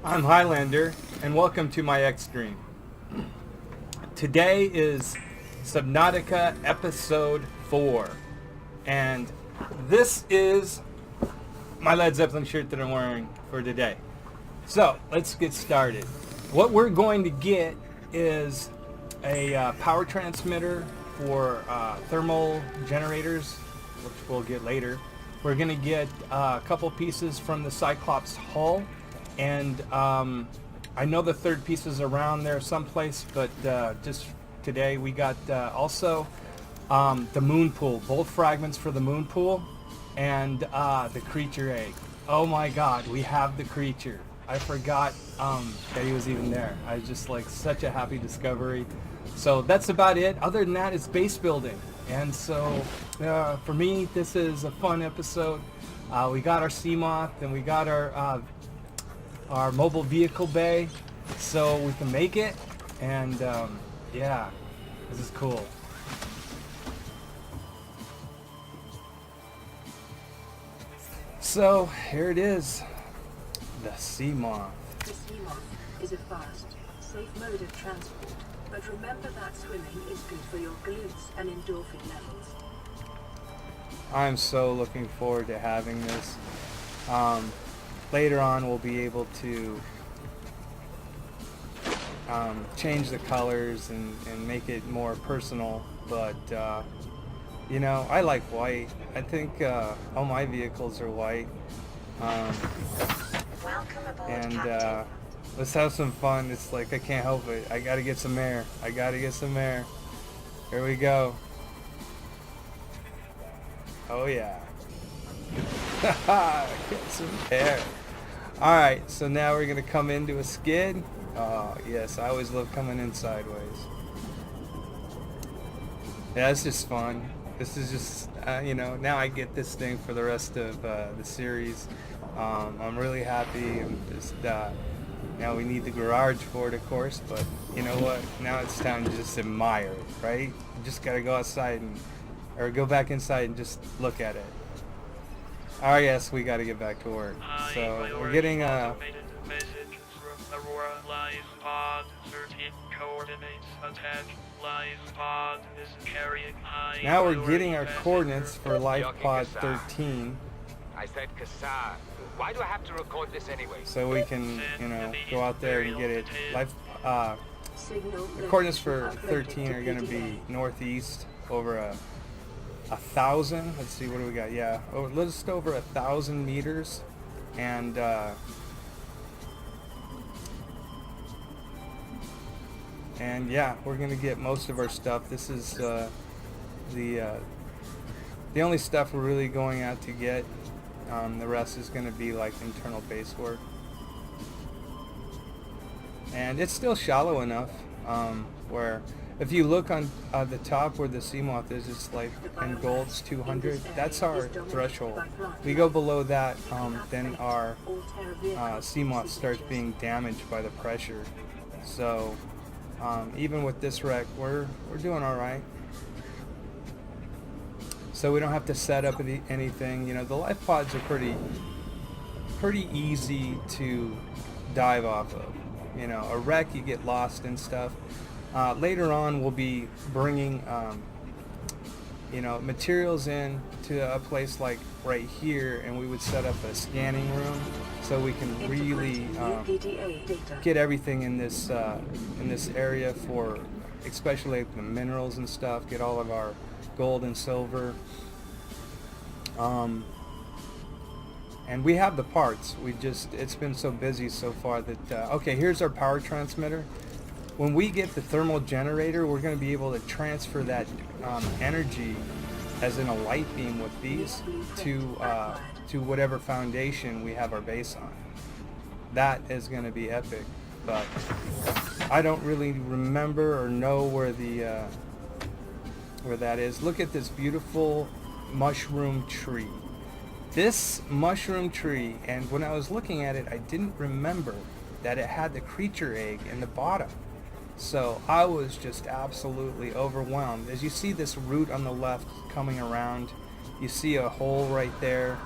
I'm Hylander, and welcome to my X-Stream. Today is Subnautica Episode 4, and this is my Led Zeppelin shirt that I'm wearing for today. So, let's get started. What we're going to get is a power transmitter for thermal generators, which we'll get later. We're going to get a couple pieces from the Cyclops hull. And I know the third piece is around there someplace, but just today we got also the moon pool, both fragments for the moon pool, and the creature egg. Oh my god, we have the creature. I forgot that he was even there. I was just like such a happy discovery. So that's about it. Other than that, it's base building. And so for me, this is a fun episode. We got our seamoth and we got our mobile vehicle bay, so we can make it, and yeah, this is cool. So here it is, the seamoth. The seamoth is a fast, safe mode of transport, but remember that swimming is good for your glutes and endorphin levels. I'm so looking forward to having this. Later on we'll be able to change the colors and make it more personal, but you know, I like white. I think all my vehicles are white. Welcome aboard, And Captain. let's have some fun. It's like I can't help it. I gotta get some air. I gotta get some air. Here we go. Oh yeah. Get some air. Alright, so now we're gonna come into a skid. Oh yes, I always love coming in sideways. Yeah, it's just fun. This is just, you know, now I get this thing for the rest of the series. I'm really happy. I'm just, now we need the garage for it, of course, but you know what? Now it's time to just admire it, right? You just gotta go outside or go back inside and just look at it. Oh yes, we gotta get back to work. So we're getting automated message from Aurora lifepod 13 coordinates attached. Lifepod is carrying high now we're priority getting our message. coordinates for lifepod 13, I said Kassar. Why do I have to record this anyway? so we can, you know, go out there and get it. Signal The coordinates for uploaded 13 to are going to PDA. be northeast over 1,000. Let's see, what do we got? Yeah, just over 1,000 meters, and yeah, we're going to get most of our stuff. This is the only stuff we're really going out to get. The rest is going to be like internal base work, and it's still shallow enough where if you look on the top where the seamoth is, it's like in gold, it's 200. That's our threshold. We go below that, then our seamoth starts being damaged by the pressure. So even with this wreck, we're doing all right. So we don't have to set up anything. You know, the life pods are pretty easy to dive off of. You know, a wreck, you get lost and stuff. Later on, we'll be bringing, you know, materials in to a place like right here, and we would set up a scanning room so we can really PDA data. get everything in this area for, especially the minerals and stuff. Get all of our gold and silver. And we have the parts. It's been so busy so far that okay, here's our power transmitter. When we get the thermal generator, we're going to be able to transfer that energy as in a light beam with these to whatever foundation we have our base on. That is going to be epic, but I don't really remember or know where that is. Look at this beautiful mushroom tree. This mushroom tree, and when I was looking at it, I didn't remember that it had the creature egg in the bottom. So I was just absolutely overwhelmed. As you see this root on the left coming around, you see a hole right there.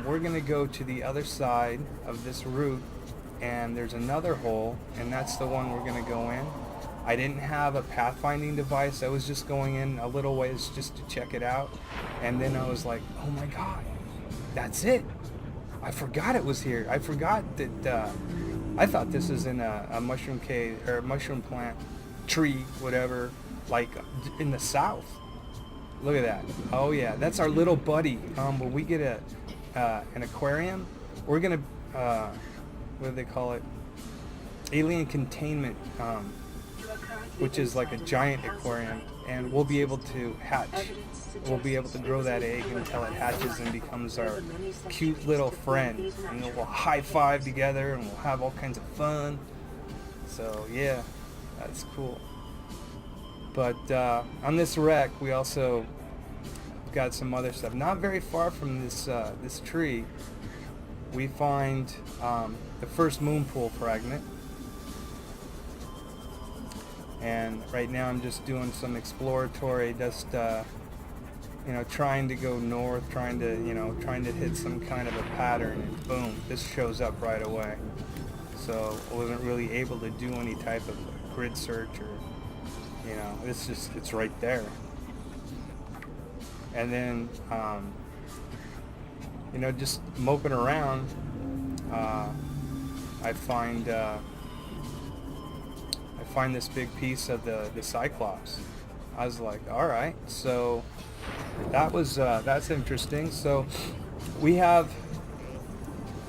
We're going to go to the other side of this root and there's another hole, and that's the one we're going to go in. I didn't have a pathfinding device. I was just going in a little ways just to check it out. And then I was like, oh my God, that's it. I forgot it was here. I forgot that, I thought this was in a mushroom cave, or a mushroom plant, tree, whatever, like in the south. Look at that. Oh yeah, that's our little buddy. When we get an aquarium, we're gonna, what do they call it? Alien containment, which is like a giant aquarium, and we'll be able to hatch. We'll be able to grow that egg until it hatches and becomes our cute little friend, and then we'll high five together and we'll have all kinds of fun. So yeah, that's cool. But on this wreck, we also got some other stuff. Not very far from this this tree, we find the first moon pool fragment. And right now I'm just doing some exploratory, just trying to go north, trying to hit some kind of a pattern, and boom, this shows up right away. So I wasn't really able to do any type of grid search, or it's right there. And then just moping around, I find this big piece of the cyclops. I was like, all right, so that's interesting. So we have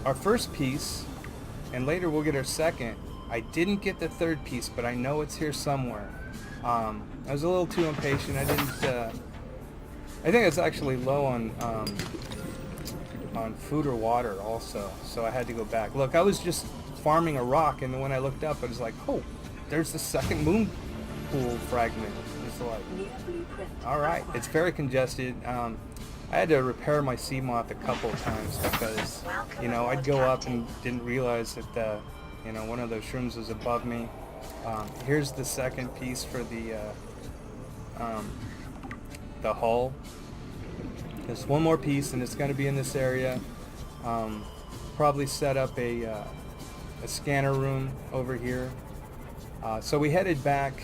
our first piece, and later we'll get our second. I didn't get the third piece, but I know it's here somewhere. I was a little too impatient. I think it's actually low on food or water also, so I had to go back. Look, I was just farming a rock, and then when I looked up, I was like, oh, there's the second moon pool fragment. It's like, all right, it's very congested. I had to repair my seamoth a couple of times because, I'd go up and didn't realize that, one of those shrooms was above me. Here's the second piece for the hull. There's one more piece, and it's going to be in this area. Probably set up a scanner room over here. So we headed back,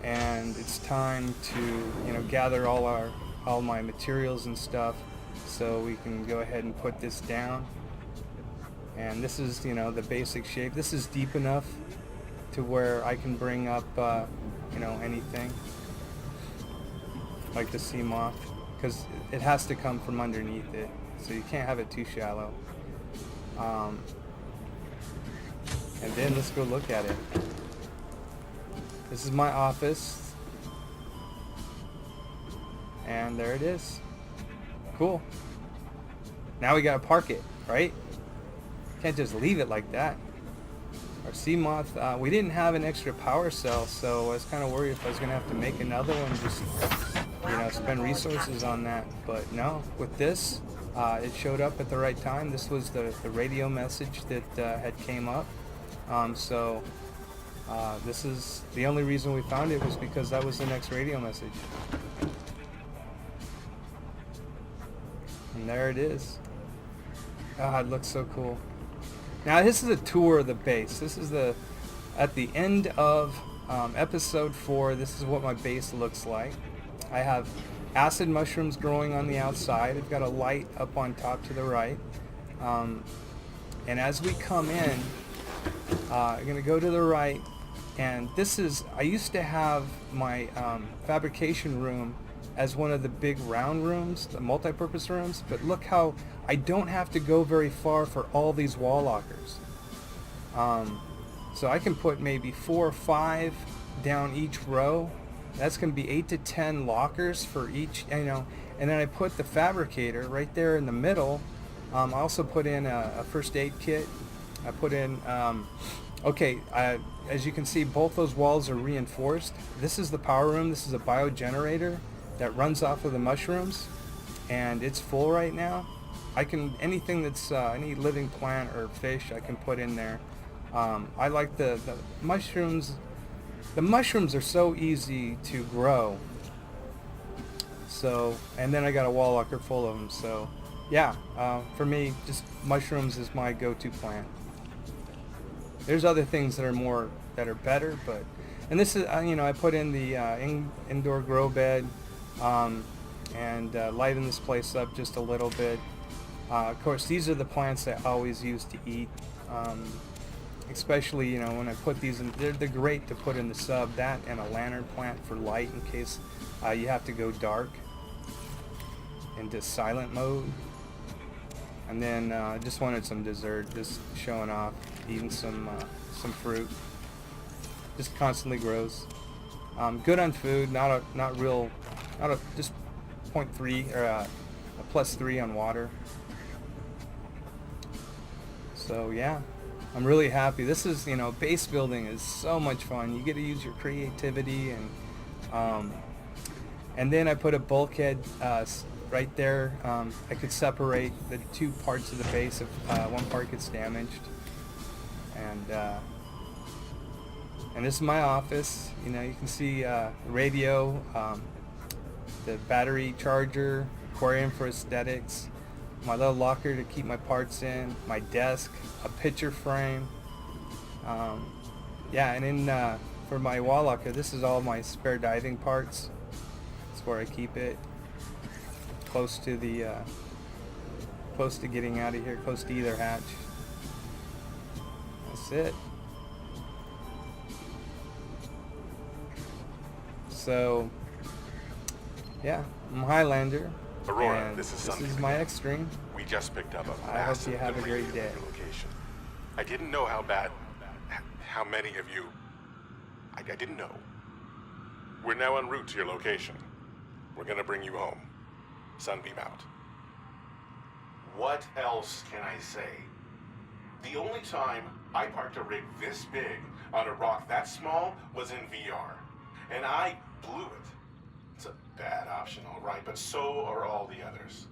and it's time to gather all my materials and stuff, so we can go ahead and put this down. And this is the basic shape. This is deep enough to where I can bring up anything like the seamoth, because it has to come from underneath it, so you can't have it too shallow. And then let's go look at it. This is my office, and there it is. Cool. Now we gotta park it, right? Can't just leave it like that. Our seamoth, we didn't have an extra power cell, so I was kind of worried if I was gonna have to make another one, just spend resources on that. But no, with this, it showed up at the right time. This was the radio message that had came up. So this is the only reason we found it, was because that was the next radio message. And there it is. It looks so cool. Now this is a tour of the base. This is at the end of episode 4. This is what my base looks like. I have acid mushrooms growing on the outside. I've got a light up on top to the right. And as we come in, I'm going to go to the right, and this is, I used to have my fabrication room as one of the big round rooms, the multi-purpose rooms, but look how I don't have to go very far for all these wall lockers. So I can put maybe 4 or 5 down each row. That's going to be 8 to 10 lockers for each, and then I put the fabricator right there in the middle. I also put in a first aid kit. I put in, as you can see, both those walls are reinforced. This is the power room. This is a biogenerator that runs off of the mushrooms, and it's full right now. Anything that's any living plant or fish, I can put in there. I like the mushrooms. The mushrooms are so easy to grow. So, and then I got a wall locker full of them. So yeah, for me, just mushrooms is my go-to plant. There's other things that are better, but and this is I put in the indoor grow bed and lighten this place up just a little bit. Of course, these are the plants I always use to eat. Especially when I put these in, they're great to put in the sub. That and a lantern plant for light in case you have to go dark into silent mode. And then just wanted some dessert, just showing off, eating some fruit. Just constantly grows. Good on food, just 0.3 or a +3 on water. So yeah, I'm really happy. This is base building is so much fun. You get to use your creativity and then I put a bulkhead right there. I could separate the two parts of the base if one part gets damaged. And this is my office. You can see radio, the battery charger, aquarium for aesthetics, my little locker to keep my parts in, my desk, a picture frame. Yeah, and then for my wall locker, this is all my spare diving parts. That's where I keep it, close to getting out of here, close to either hatch. That's it. So, yeah, I'm Highlander. Aurora, and this is this is my Extreme. We just picked up a I hope massive you have a debris great day. from your location. I didn't know how many of you... I didn't know. We're now en route to your location. We're gonna bring you home. Sunbeam out. What else can I say? The only time I parked a rig this big on a rock that small was in VR. And I blew it. It's a bad option, all right, but so are all the others.